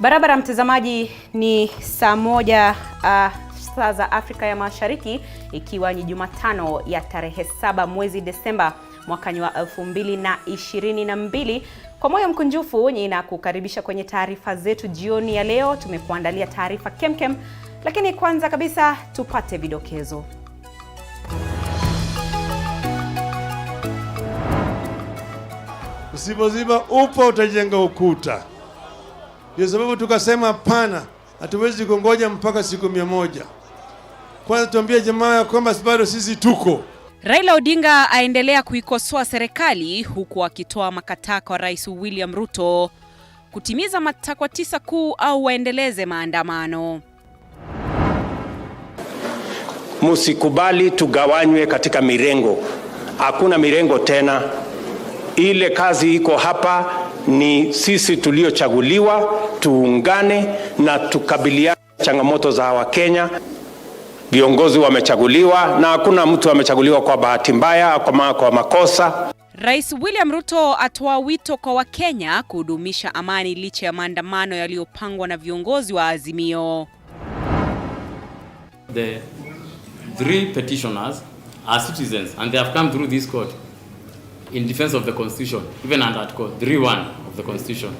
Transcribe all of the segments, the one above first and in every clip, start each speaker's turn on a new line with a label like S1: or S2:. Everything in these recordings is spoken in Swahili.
S1: Barabara mtazamaji, ni saa moja saa za Afrika ya Mashariki, ikiwa ni Jumatano ya tarehe 7 mwezi Desemba mwaka wa 2022. Kwa moyo mkunjufu ninakukaribisha kwenye taarifa zetu jioni ya leo. Tumekuandalia taarifa kemkem, lakini kwanza kabisa tupate vidokezo.
S2: Usipoziba upo utajenga ukuta. Ndio sababu tukasema hapana, hatuwezi kungoja mpaka siku 100. Kwanza tuambie jamaa ya kwamba bado sisi tuko.
S1: Raila Odinga aendelea kuikosoa serikali huku akitoa makataa kwa Rais William Ruto kutimiza matakwa 9 kuu au waendeleze maandamano.
S3: Musikubali tugawanywe katika mirengo. Hakuna mirengo tena. Ile kazi iko hapa ni sisi tuliochaguliwa tuungane na tukabiliane changamoto za Wakenya. Viongozi wamechaguliwa na hakuna mtu amechaguliwa kwa bahati mbaya kwa makosa.
S1: Rais William Ruto atoa wito kwa Wakenya kudumisha amani licha ya maandamano yaliyopangwa na viongozi wa Azimio.
S4: The 3 petitioners are citizens and they have come through this court in defense of the constitution, even under Article 3(1) of the constitution.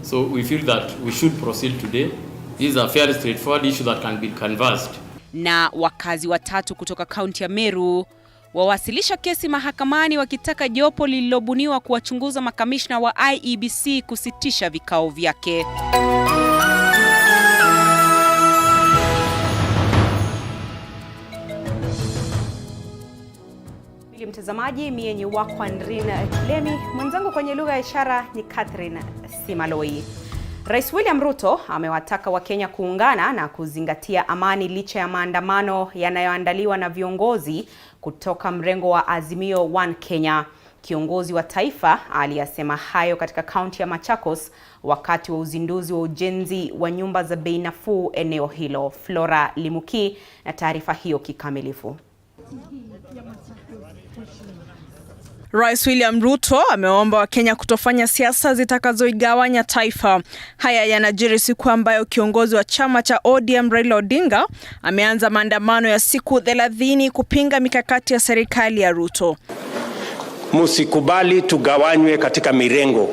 S4: So we feel that we should proceed today. This is a fairly straightforward issue that can be canvassed.
S1: Na wakazi watatu kutoka kaunti ya Meru wawasilisha kesi mahakamani wakitaka jopo lililobuniwa kuwachunguza makamishna wa IEBC kusitisha vikao vyake. Mtazamaji, mie ni wako Andrina Kilemi, mwenzangu kwenye lugha ya ishara ni Catherine Simaloi. Rais William Ruto amewataka Wakenya kuungana na kuzingatia amani licha ya maandamano yanayoandaliwa na viongozi kutoka mrengo wa Azimio One Kenya. Kiongozi wa taifa aliyasema hayo katika kaunti ya Machakos wakati wa uzinduzi wa ujenzi wa nyumba za bei nafuu eneo hilo. Flora Limuki na taarifa hiyo kikamilifu.
S5: Rais William Ruto ameomba Wakenya kutofanya siasa zitakazoigawanya taifa. Haya yanajiri siku ambayo kiongozi wa chama cha ODM Raila Odinga ameanza maandamano ya siku 30 kupinga mikakati ya serikali ya Ruto.
S3: Musikubali tugawanywe katika mirengo.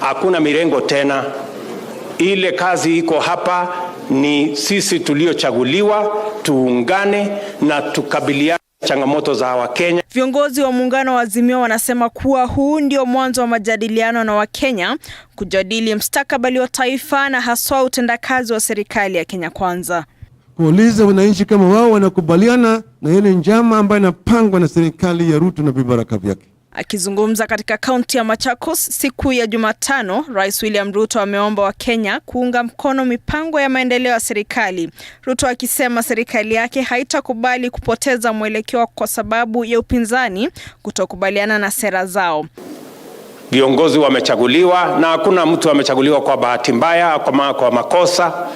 S3: Hakuna mirengo tena. Ile kazi iko hapa ni sisi tuliochaguliwa tuungane na tukabiliane changamoto za Wakenya.
S5: Viongozi wa muungano wa Azimio wanasema kuwa huu ndio mwanzo wa majadiliano na Wakenya kujadili mustakabali wa taifa na haswa utendakazi wa serikali ya Kenya Kwanza.
S2: Kuuliza wananchi kama wao wanakubaliana na ile njama ambayo inapangwa na serikali ya Ruto na vibaraka vyake.
S5: Akizungumza katika kaunti ya Machakos siku ya Jumatano, Rais William Ruto ameomba Wakenya kuunga mkono mipango ya maendeleo ya serikali. Ruto akisema serikali yake haitakubali kupoteza mwelekeo kwa sababu ya upinzani kutokubaliana na sera zao.
S3: Viongozi wamechaguliwa na hakuna mtu amechaguliwa kwa bahati mbaya kwa makosa.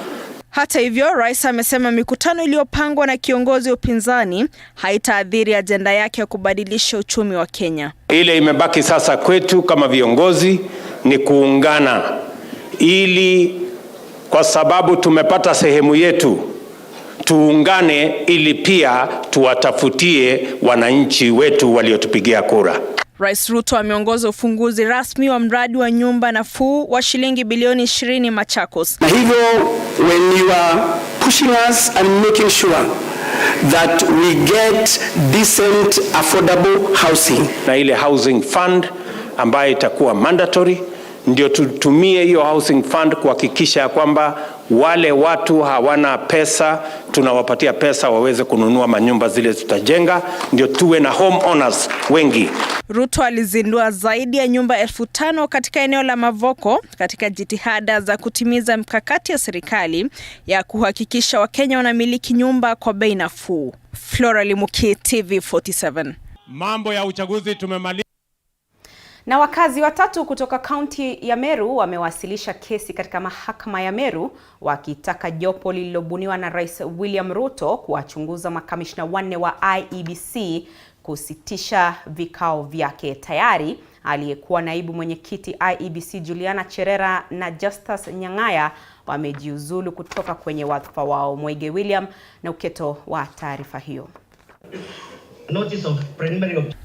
S5: Hata hivyo, rais amesema mikutano iliyopangwa na kiongozi wa upinzani haitaathiri ajenda yake ya kubadilisha uchumi wa Kenya.
S3: Ile imebaki sasa kwetu kama viongozi ni kuungana, ili kwa sababu tumepata sehemu yetu, tuungane ili pia tuwatafutie wananchi wetu waliotupigia kura.
S5: Rais Ruto ameongoza ufunguzi rasmi wa mradi wa nyumba nafuu wa shilingi bilioni 20 Machakos.
S6: Na hivyo, when you are pushing us and making sure that we get decent affordable housing,
S3: na ile housing fund ambayo itakuwa mandatory, ndio tutumie hiyo housing fund kuhakikisha kwamba wale watu hawana pesa, tunawapatia pesa waweze kununua manyumba zile tutajenga, ndio tuwe na home owners wengi.
S5: Ruto alizindua zaidi ya nyumba 5,000 katika eneo la Mavoko katika jitihada za kutimiza mkakati ya serikali ya kuhakikisha Wakenya wanamiliki nyumba kwa bei nafuu. Flora Limuki, TV47.
S7: Mambo ya uchaguzi tumemaliza.
S1: Na wakazi watatu kutoka kaunti ya Meru wamewasilisha kesi katika mahakama ya Meru wakitaka jopo lililobuniwa na Rais William Ruto kuwachunguza makamishna 4 wa IEBC kusitisha vikao vyake. Tayari aliyekuwa naibu mwenyekiti IEBC Juliana Cherera na Justus Nyang'aya wamejiuzulu kutoka kwenye wadhifa wao. Mwege William na uketo wa taarifa hiyo.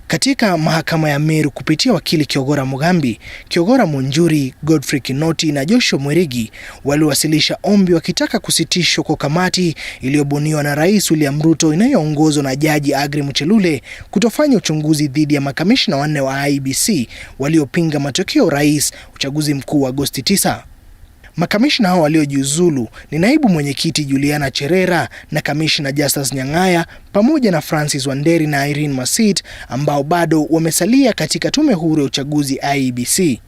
S8: Katika mahakama ya Meru kupitia wakili Kiogora Mugambi, Kiogora Munjuri, Godfrey Kinoti na Joshua Mwerigi waliwasilisha ombi wakitaka kusitishwa kwa kamati iliyobuniwa na Rais William Ruto inayoongozwa na Jaji Agri Muchelule kutofanya uchunguzi dhidi ya makamishna wanne wa IEBC waliopinga matokeo rais uchaguzi mkuu wa Agosti 9. Makamishna hao waliojiuzulu ni naibu mwenyekiti Juliana Cherera na kamishna Justus Nyang'aya pamoja na Francis Wanderi na Irene Masit ambao bado wamesalia katika tume huru ya uchaguzi IEBC.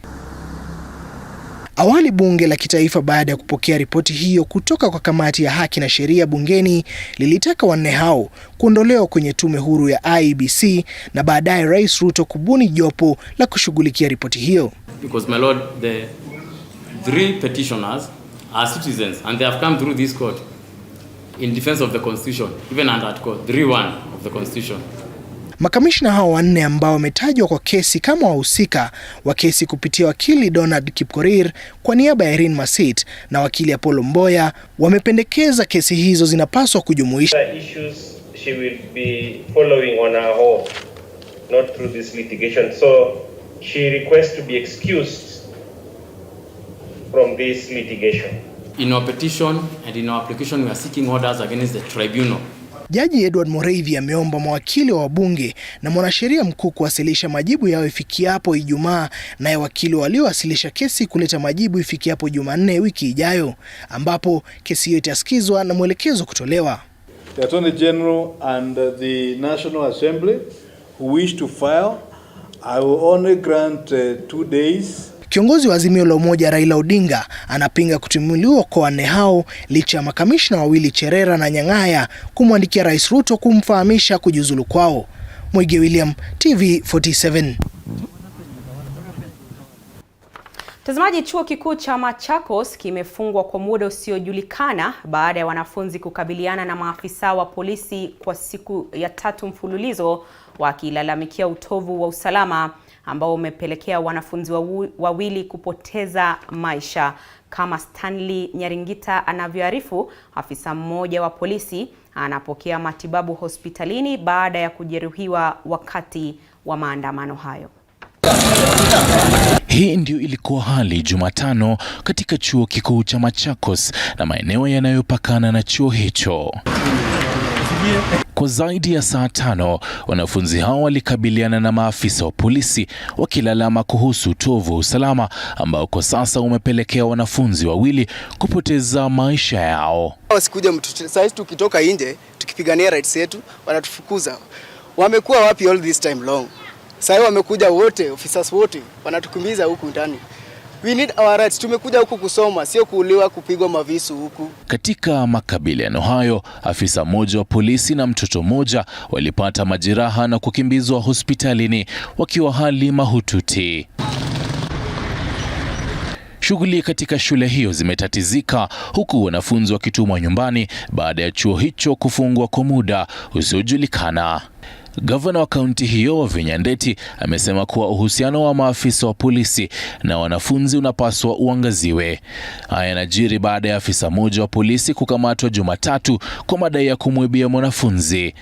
S8: Awali bunge la kitaifa baada ya kupokea ripoti hiyo kutoka kwa kamati ya haki na sheria bungeni lilitaka wanne hao kuondolewa kwenye tume huru ya IEBC na baadaye Rais Ruto kubuni jopo la kushughulikia ripoti hiyo.
S4: Because my lord, the 3 petitioners are citizens and they have come through this court in defense of the constitution, even under Article 3(1) of the constitution.
S8: Makamishna hao wanne ambao wametajwa kwa kesi kama wahusika wa kesi kupitia wakili Donald Kipkorir kwa niaba ya Irene Masit na wakili Apollo Mboya wamependekeza kesi hizo zinapaswa kujumuisha
S9: issues she will be following on her own, not through this litigation. So she requests to be excused from this litigation.
S4: In our petition and in our application, we are seeking orders against the tribunal.
S8: Jaji Edward Moreithi ameomba mawakili wa wabunge na mwanasheria mkuu kuwasilisha majibu yao ifikiapo Ijumaa, naye wakili waliowasilisha kesi kuleta majibu ifikiapo Jumanne wiki ijayo, ambapo kesi hiyo itasikizwa na mwelekezo kutolewa.
S10: The Attorney General and the National Assembly who wish to file, I will only grant 2 days.
S8: Kiongozi wa Azimio la Umoja Raila Odinga anapinga kutimuliwa kwa wanne hao licha ya makamishna wawili Cherera na Nyang'aya kumwandikia Rais Ruto kumfahamisha kujiuzulu kwao. Mwege William, TV47.
S1: Mtazamaji, chuo kikuu cha Machakos kimefungwa kwa muda usiojulikana baada ya wanafunzi kukabiliana na maafisa wa polisi kwa siku ya 3 mfululizo wakilalamikia utovu wa usalama ambao umepelekea wanafunzi wawili kupoteza maisha. Kama Stanley Nyaringita anavyoarifu, afisa mmoja wa polisi anapokea matibabu hospitalini baada ya kujeruhiwa wakati wa maandamano hayo.
S11: Hii ndio ilikuwa hali Jumatano katika chuo kikuu cha Machakos na maeneo yanayopakana na chuo hicho. Kwa zaidi ya saa 5, wanafunzi hao walikabiliana na maafisa wa polisi wakilalama kuhusu utovu wa usalama ambao kwa sasa umepelekea wanafunzi wawili kupoteza maisha yao.
S12: Wasikuja mtu sasa tukitoka nje tukipigania rights yetu wanatufukuza. Wamekuwa wapi all this time long? Sasa wamekuja wote, officers wote wanatukimbiza huku ndani. We need our rights. Tumekuja huku kusoma, sio kuuliwa, kupigwa mavisu huku.
S11: Katika makabiliano hayo, afisa mmoja wa polisi na mtoto mmoja walipata majeraha na kukimbizwa hospitalini wakiwa hali mahututi. Shughuli katika shule hiyo zimetatizika huku wanafunzi wakitumwa nyumbani baada ya chuo hicho kufungwa kwa muda usiojulikana. Gavana wa kaunti hiyo Wavinya Ndeti amesema kuwa uhusiano wa maafisa wa polisi na wanafunzi unapaswa uangaziwe. Haya yanajiri baada ya afisa mmoja wa polisi kukamatwa Jumatatu kwa madai ya kumwibia mwanafunzi.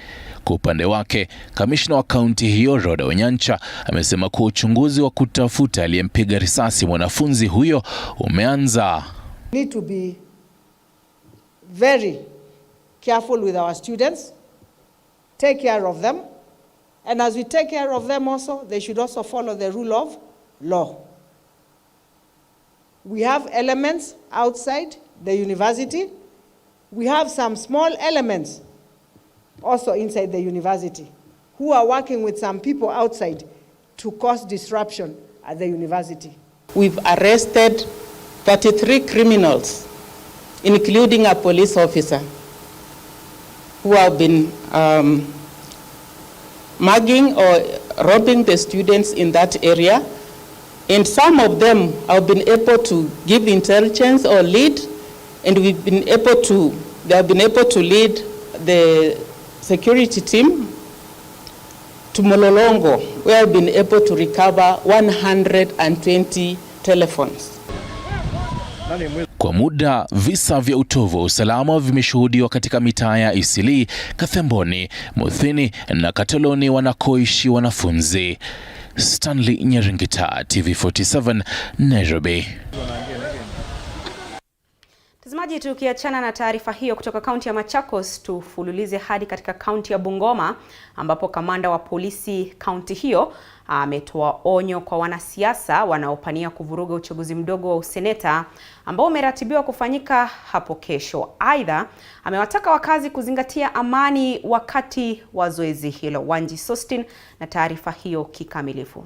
S11: Kwa upande wake, kamishna wa kaunti hiyo Roda Onyancha amesema kuwa uchunguzi wa kutafuta aliyempiga risasi mwanafunzi huyo umeanza.
S13: We need to be very careful with our students. Take care of them. And as we take care of them also, they should also follow the rule of law. We have elements outside the university. We have some small elements also inside the university who are working with some people outside to cause disruption at the university.
S14: We've arrested 33 criminals, including a police officer, who have been mugging or robbing the students in that area. And some of them have been able to give intelligence or lead, and they have been able to lead the security team to Mololongo, we have been able to recover 120 telephones.
S11: Kwa muda visa vya utovu wa usalama vimeshuhudiwa katika mitaa ya Isili, Kathemboni, Muthini na Katoloni wanakoishi wanafunzi. Stanley Nyeringita, TV47, Nairobi.
S1: Mtazamaji, tukiachana na taarifa hiyo kutoka kaunti ya Machakos, tufululize hadi katika kaunti ya Bungoma ambapo kamanda wa polisi kaunti hiyo ametoa onyo kwa wanasiasa wanaopania kuvuruga uchaguzi mdogo wa useneta ambao umeratibiwa kufanyika hapo kesho. Aidha, amewataka wakazi kuzingatia amani wakati wa zoezi hilo. Wanji Sostin na taarifa hiyo kikamilifu.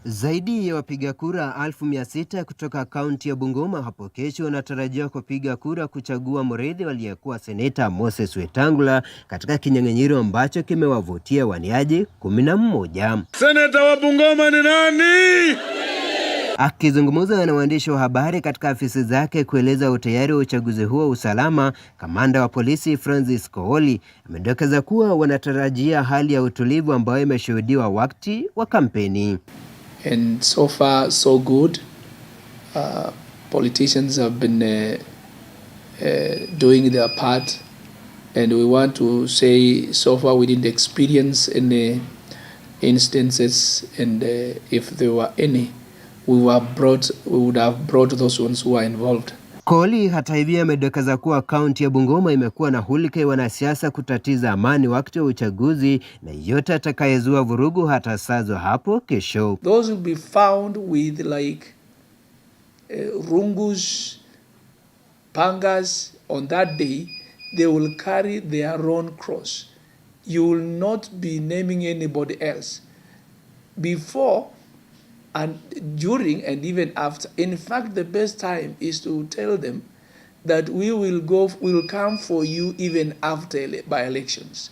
S15: Zaidi ya wapiga kura 1600 kutoka kaunti ya Bungoma hapo kesho wanatarajiwa kupiga kura kuchagua mrithi waliyekuwa seneta Moses Wetangula katika kinyang'anyiro ambacho kimewavutia waniaji 11.
S2: Seneta wa Bungoma ni nani?
S15: Akizungumza na waandishi wa habari katika afisi zake kueleza utayari wa uchaguzi huo usalama, kamanda wa polisi Francis Kooli amedokeza kuwa wanatarajia hali ya utulivu ambayo imeshuhudiwa wakati wa kampeni.
S16: And so far, so good. Politicians have been doing their part. And we want to say, so far we didn't experience any instances. And if there were any, we would have brought those ones who are involved.
S15: Kooli hata hivyo amedokeza kuwa kaunti ya Bungoma imekuwa na hulka ya wanasiasa kutatiza amani wakati wa uchaguzi na yote atakayezua vurugu hata sazo hapo kesho.
S16: Those will be found with like rungus, pangas on that day. They will carry their own cross. You will not be naming anybody else. Before and during and even after. In fact, the best time is to tell them that we will come for you even after by-elections.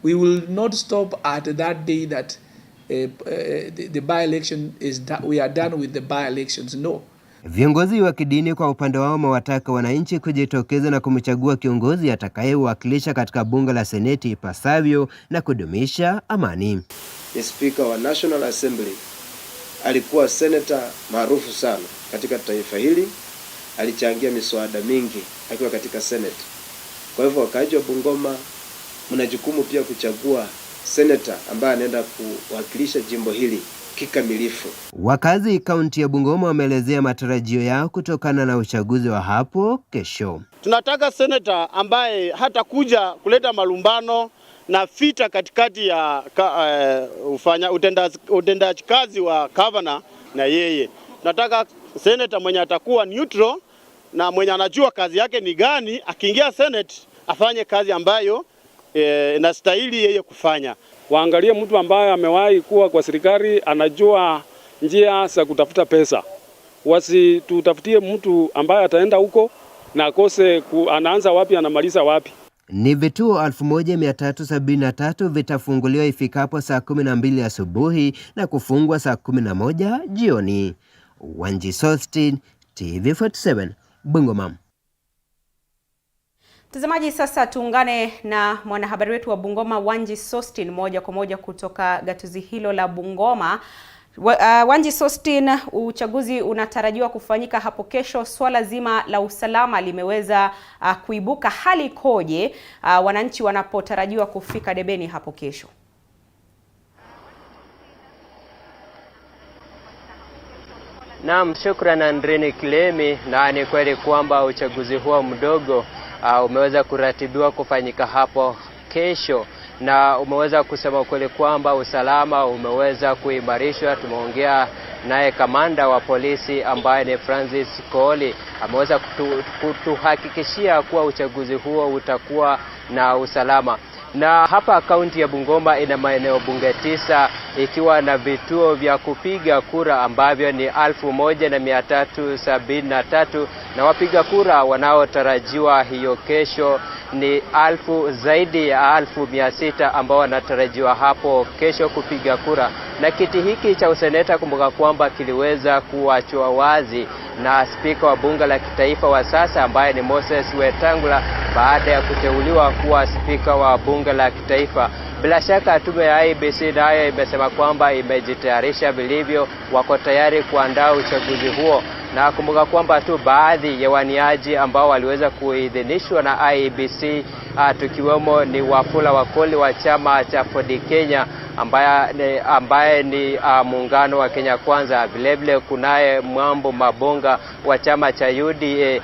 S16: We will not stop at that day that the by-election is done. We are done with the by-elections. No.
S15: Viongozi wa kidini kwa upande wao wamewataka wananchi kujitokeza na kumchagua kiongozi atakayewakilisha katika bunge la seneti ipasavyo na kudumisha amani.
S17: Ni Speaker wa National Assembly. Alikuwa senator maarufu sana katika taifa hili, alichangia miswada mingi akiwa katika Senate. Kwa hivyo wakaaji wa Bungoma mna jukumu pia kuchagua senator ambaye anaenda kuwakilisha jimbo hili kikamilifu.
S15: Wakazi kaunti ya Bungoma wameelezea matarajio yao kutokana na uchaguzi wa hapo kesho.
S18: Tunataka senator ambaye hata kuja kuleta malumbano na vita katikati ya utendaji kazi wa governor na yeye. Nataka senator mwenye atakuwa neutral na mwenye anajua kazi yake ni gani, akiingia Senate afanye kazi ambayo inastahili yeye kufanya.
S19: Waangalie mtu ambaye amewahi kuwa kwa serikali, anajua njia za kutafuta pesa. Wasitutafutie mtu ambaye ataenda huko na akose anaanza wapi anamaliza wapi.
S15: Ni vituo 1373 vitafunguliwa ifikapo saa 12 asubuhi na kufungwa saa 11 jioni. Wanji Sostin, TV47, Bungoma.
S1: Mtazamaji, sasa tuungane na mwanahabari wetu wa Bungoma Wanji Sostin moja kwa moja kutoka gatuzi hilo la Bungoma. Wanji Sostin, uchaguzi unatarajiwa kufanyika hapo kesho. Swala zima la usalama limeweza kuibuka. Hali ikoje wananchi wanapotarajiwa kufika debeni hapo kesho?
S20: Naam, shukrani Andreni Kilemi. Na ni kweli kwamba uchaguzi huo mdogo umeweza kuratibiwa kufanyika hapo kesho, na umeweza kusema kweli kwamba usalama umeweza kuimarishwa. Tumeongea naye kamanda wa polisi ambaye ni Francis Kooli, ameweza kutuhakikishia kuwa uchaguzi huo utakuwa na usalama. Na hapa kaunti ya Bungoma ina maeneo bunge 9 ikiwa na vituo vya kupiga kura ambavyo ni 1373 na wapiga kura wanaotarajiwa hiyo kesho ni zaidi ya 1600 ambao wanatarajiwa hapo kesho kupiga kura. Na kiti hiki cha useneta, kumbuka kwamba kiliweza kuachwa wazi na spika wa bunge la kitaifa wa sasa ambaye ni Moses Wetangula baada ya kuteuliwa kuwa spika wa bunge la kitaifa Bila shaka tume ya IEBC nayo imesema kwamba imejitayarisha vilivyo, wako tayari kuandaa uchaguzi huo. Na kumbuka kwamba tu baadhi ya waniaji ambao waliweza kuidhinishwa na IEBC tukiwemo ni Wafula Wakoli wa chama cha Ford Kenya ambaye ni muungano wa Kenya Kwanza. Vilevile kunaye Mwambo Mabonga wa chama cha UDA,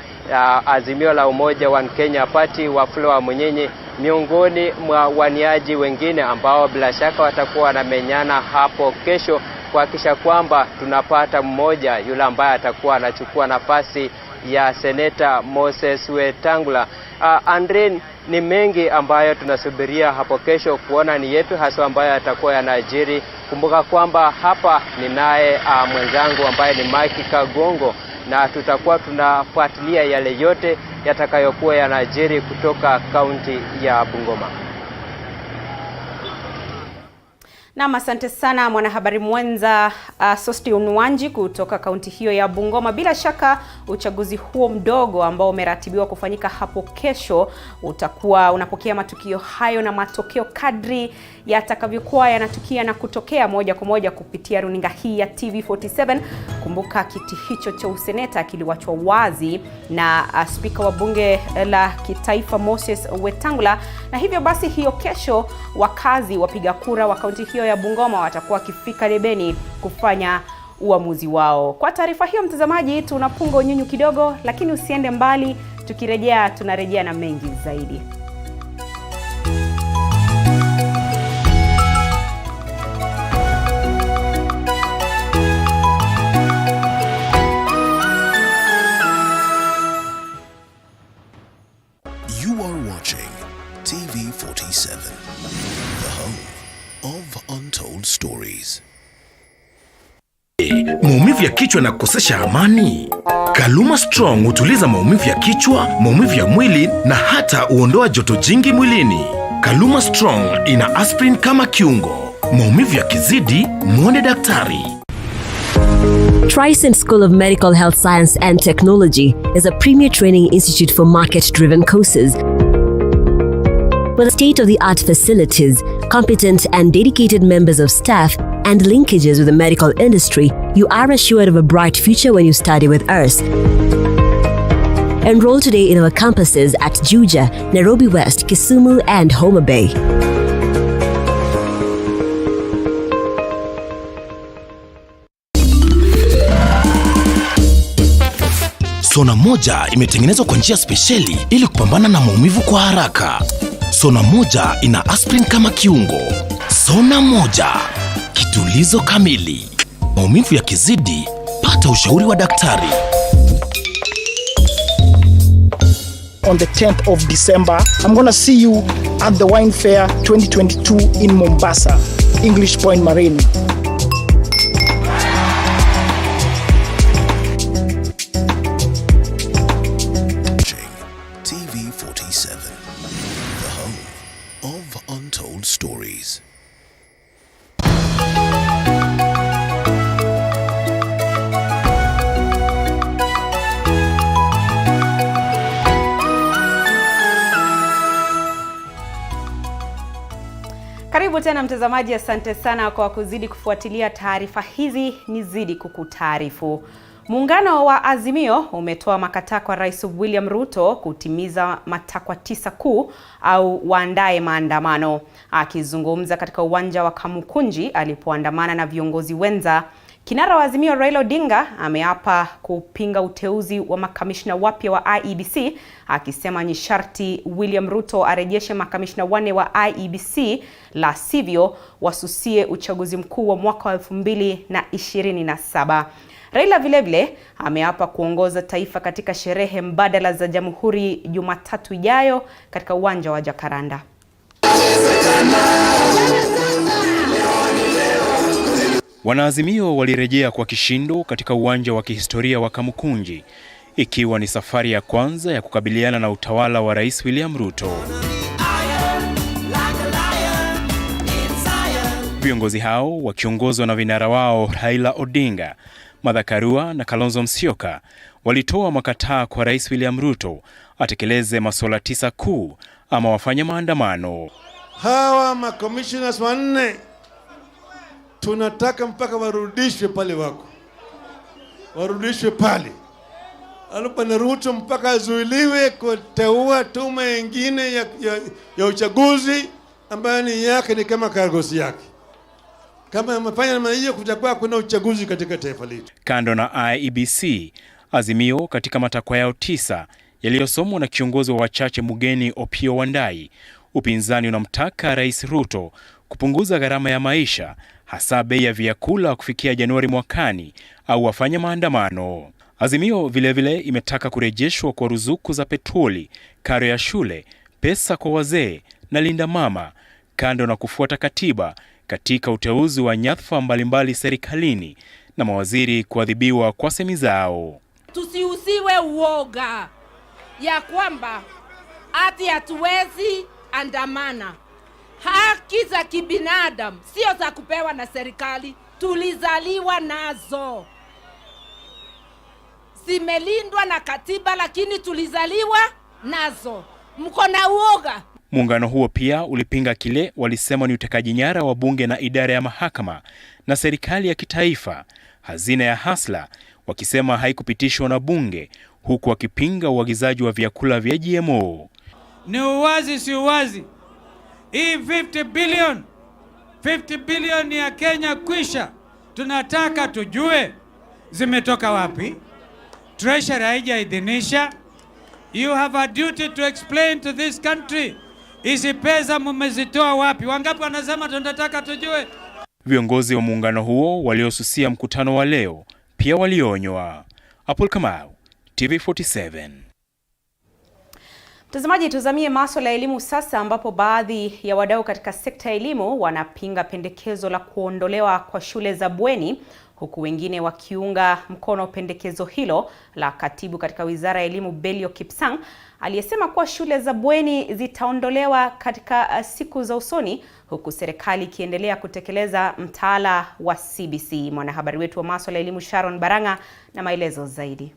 S20: Azimio la Umoja One Kenya Party, Wafula wa Munyenye, miongoni mwa waniaji wengine ambao bila shaka watakuwa wanamenyana hapo kesho kuhakikisha kwamba tunapata mmoja yule ambaye atakuwa anachukua nafasi ya Seneta Moses Wetangula. Andrin, ni mengi ambayo tunasubiria hapo kesho kuona ni yepi hasa ambayo atakuwa yanajiri. Kumbuka kwamba hapa ninaye mwenzangu ambaye ni Mike Kagongo, na tutakuwa tunafuatilia yale yote yatakayokuwa yanajiri kutoka kaunti ya Bungoma.
S1: Na asante sana mwanahabari mwenza Sosti Unwanji kutoka kaunti hiyo ya Bungoma. Bila shaka uchaguzi huo mdogo ambao umeratibiwa kufanyika hapo kesho utakuwa unapokea matukio hayo na matokeo kadri yatakavyokuwa yanatukia na kutokea moja kwa moja kupitia runinga hii ya TV47. Kumbuka kiti hicho cha useneta kiliwachwa wazi na spika wa bunge la kitaifa Moses Wetangula, na hivyo basi hiyo kesho wakazi wapiga kura wa kaunti hiyo ya Bungoma watakuwa kifika debeni kufanya uamuzi wao. Kwa taarifa hiyo mtazamaji, tunapunga unyunyu kidogo, lakini usiende mbali, tukirejea tunarejea na mengi zaidi.
S21: You are watching TV47, the home of untold stories.
S22: Maumivu ya kichwa na kukosesha amani? Kaluma Strong hutuliza maumivu ya kichwa, maumivu ya mwili na hata huondoa joto jingi mwilini. Kaluma Strong ina aspirin kama kiungo. Maumivu yakizidi, muone daktari.
S23: Trisent School of Medical Health Science and Technology is a premier training institute for market-driven courses. With state-of-the-art facilities, competent and dedicated members of staff, and linkages with the medical industry, you are assured of a bright future when you study with us. Enroll today in our campuses at Juja, Nairobi West, Kisumu, and Homa Bay.
S22: Sona moja imetengenezwa kwa njia spesheli ili kupambana na maumivu kwa haraka. Sona moja ina aspirin kama kiungo. Sona moja, kitulizo kamili. Maumivu yakizidi, pata ushauri wa daktari.
S24: On the 10th of December, I'm going to see you at the Wine Fair 2022 in Mombasa, English Point Marine.
S21: TV47, the home of untold stories.
S1: Karibu tena mtazamaji, asante sana kwa kuzidi kufuatilia taarifa hizi, nizidi kukutaarifu. Muungano wa Azimio umetoa makataa kwa Rais William Ruto kutimiza matakwa 9 kuu au waandae maandamano. Akizungumza katika uwanja wa Kamukunji alipoandamana na viongozi wenza, kinara wa Azimio Raila Odinga ameapa kupinga uteuzi wa makamishna wapya wa IEBC, akisema ni sharti William Ruto arejeshe makamishna 4 wa IEBC, la sivyo wasusie uchaguzi mkuu wa mwaka 2027. Raila vilevile ameapa kuongoza taifa katika sherehe mbadala za Jamhuri Jumatatu ijayo katika uwanja wa Jacaranda.
S25: Wanaazimio walirejea kwa kishindo katika uwanja wa kihistoria wa Kamukunji, ikiwa ni safari ya kwanza ya kukabiliana na utawala wa Rais William Ruto. Viongozi hao wakiongozwa na vinara wao Raila Odinga, Martha Karua na Kalonzo Musyoka walitoa makataa kwa Rais William Ruto atekeleze masuala 9 kuu ama wafanye maandamano.
S2: Hawa makommissioners wanne tunataka mpaka warudishwe pale wako, warudishwe pale. Alipana Ruto mpaka azuiliwe kuteua tume nyingine ya uchaguzi ambayo ni yake, ni kama kargosi yake. Kama amefanya namna hiyo, kutakuwa kuna uchaguzi katika taifa letu.
S25: Kando na IEBC, Azimio katika matakwa yao 9 yaliyosomwa na kiongozi wa wachache Mugeni Upeo Wa, upinzani unamtaka Rais Ruto kupunguza gharama ya maisha, hasa bei ya vyakula kufikia Januari mwakani au wafanya maandamano. Azimio vilevile imetaka kurejeshwa kwa ruzuku za petroli, karo ya shule, pesa kwa wazee na linda mama, kando na kufuata katiba katika uteuzi wa nyadhifa mbalimbali serikalini na mawaziri kuadhibiwa kwa semi zao.
S3: Tusiusiwe uoga ya kwamba ati hatuwezi andamana. Haki za kibinadamu sio za kupewa na serikali, tulizaliwa nazo. Zimelindwa na katiba, lakini tulizaliwa nazo. Mko na uoga?
S25: Muungano huo pia ulipinga kile walisema ni utekaji nyara wa bunge na idara ya mahakama na serikali ya kitaifa, hazina ya hasla, wakisema haikupitishwa na bunge, huku wakipinga uagizaji wa vyakula vya GMO.
S5: Ni uwazi si uwazi? Hii 50 billion ya Kenya kwisha. Tunataka tujue zimetoka wapi. Treasury haijaidhinisha. You have a duty to explain to this country. Hizi pesa mmezitoa wapi? Wangapi wanasema tunataka tujue?
S25: Viongozi wa muungano huo waliosusia mkutano wa leo pia walionywa. Apple Kamau, TV47.
S1: Mtazamaji, tuzamie masuala ya elimu sasa, ambapo baadhi ya wadau katika sekta ya elimu wanapinga pendekezo la kuondolewa kwa shule za bweni, huku wengine wakiunga mkono pendekezo hilo la katibu katika Wizara ya Elimu Belio Kipsang, aliyesema kuwa shule za bweni zitaondolewa katika siku za usoni, huku serikali ikiendelea kutekeleza mtaala wa CBC. Mwanahabari wetu wa masuala ya elimu Sharon Baranga na maelezo zaidi.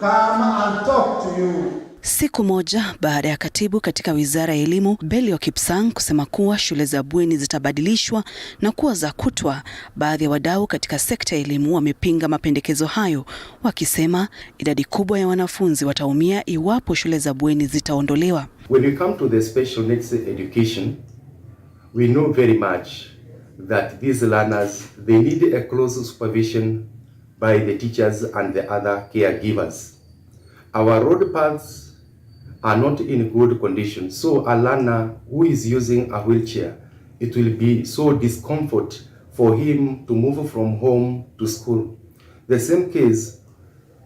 S6: Come and talk to you.
S7: Siku moja baada ya katibu katika Wizara ya Elimu Belio Kipsang kusema kuwa shule za bweni zitabadilishwa na kuwa za kutwa, baadhi ya wadau katika sekta ya elimu wamepinga mapendekezo hayo, wakisema idadi kubwa ya wanafunzi wataumia iwapo shule za bweni zitaondolewa.
S9: When we come to the special needs education, we know very much that these learners, they need a close supervision by the teachers and the other caregivers. Our road paths are not in good condition, so a learner who is using a wheelchair, it will be so discomfort for him to move from home to school. The same case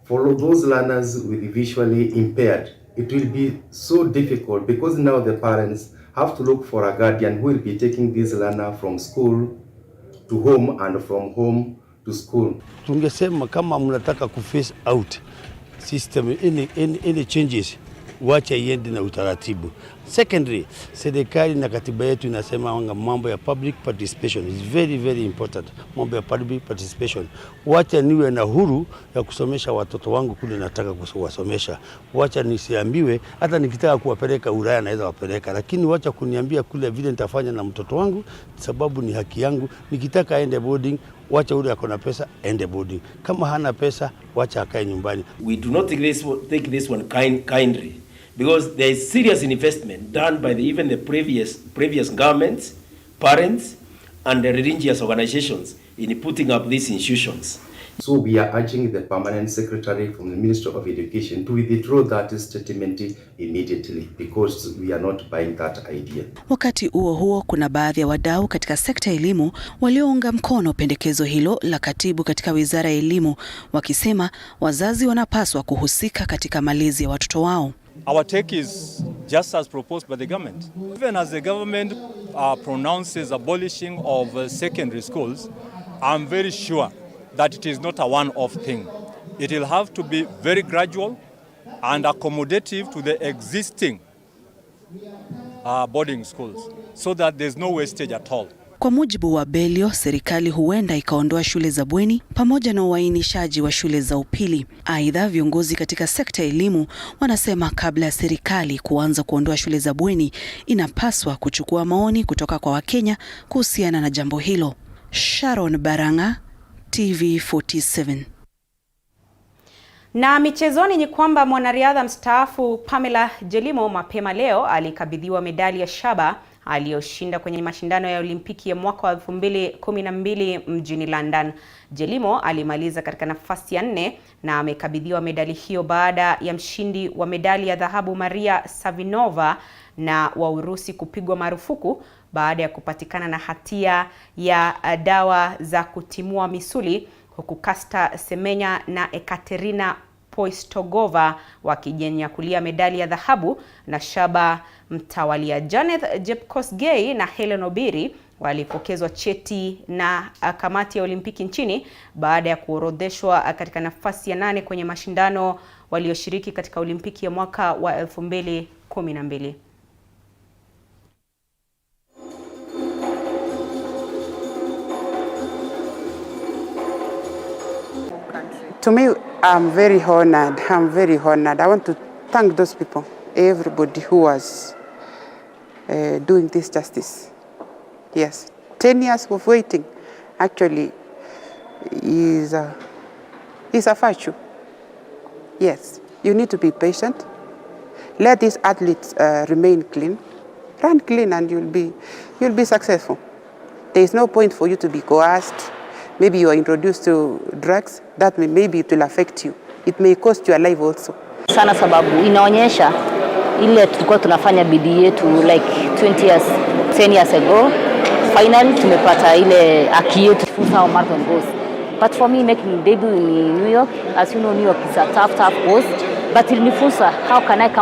S9: for those learners with visually impaired, it will be so difficult because now the parents have to look for a guardian who will be taking this learner from school to home and from home to school.
S26: Tungesema kama mnataka kuface out system any changes, wacha iende na utaratibu. Secondly, serikali na katiba yetu inasema mambo ya public participation is very very important. Mambo ya public participation, wacha niwe na huru ya kusomesha watoto wangu kule nataka kuwasomesha. Wacha nisiambiwe hata nikitaka kuwapeleka Ulaya naweza wapeleka, lakini wacha kuniambia kule vile nitafanya na mtoto wangu, sababu ni haki yangu. Nikitaka aende boarding, wacha ule akona pesa ende boarding. Kama hana pesa, wacha akae nyumbani.
S27: We do not take this one kindly, because there is serious investment done by even the previous governments, parents, and the religious organizations in putting up these institutions.
S9: So we are urging the permanent secretary from the Ministry of Education to withdraw that statement immediately, because we are not buying that idea.
S7: Wakati huo kuna baadhi ya wadau katika sekta ya elimu waliounga mkono pendekezo hilo la katibu katika Wizara ya Elimu, wakisema wazazi wanapaswa kuhusika katika malezi ya watoto wao.
S28: Our take is just as proposed by the government. Even as the government pronounces abolishing of secondary schools, I'm very sure that it is not a one-off thing. It will have to be very gradual and accommodative to the existing boarding schools, so that there's no wastage at all.
S7: Kwa mujibu wa Belio, serikali huenda ikaondoa shule za bweni pamoja na uainishaji wa shule za upili. Aidha, viongozi katika sekta ya elimu wanasema kabla ya serikali kuanza kuondoa shule za bweni, inapaswa kuchukua maoni kutoka kwa Wakenya kuhusiana na jambo hilo. Sharon Baranga, TV47.
S1: Na michezoni ni kwamba mwanariadha mstaafu Pamela Jelimo mapema leo alikabidhiwa medali ya shaba aliyoshinda kwenye mashindano ya Olimpiki ya mwaka wa 2012 mjini London. Jelimo alimaliza katika nafasi ya 4 na amekabidhiwa medali hiyo baada ya mshindi wa medali ya dhahabu Maria Savinova na wa Urusi kupigwa marufuku baada ya kupatikana na hatia ya dawa za kutimua misuli, huku Kasta Semenya na Ekaterina Poistogova wakijinyakulia medali ya dhahabu na shaba mtawalia. Janet Jepkosgei na Helen Obiri walipokezwa cheti na kamati ya Olimpiki nchini baada ya kuorodheshwa katika nafasi ya 8 kwenye mashindano walioshiriki katika Olimpiki ya mwaka wa 2012.
S4: To me, I'm very honored. I want to thank those people, everybody who was doing this justice. Yes, 10 years of waiting actually is a virtue. Yes, you need to be patient. Let these athletes remain clean. Run clean and you'll be successful. There is no point for you to be coerced. Maybe you are introduced to drugs that maybe it will affect you. It may cost your life also.
S8: Sana sababu inaonyesha ile tulikuwa tunafanya bidii yetu like 10 years ago. Finally tumepata ile haki yetu kufunza how marathon goes. But for me making debut in New York, as you know, New York is a tough course. But ilinifunza how can I come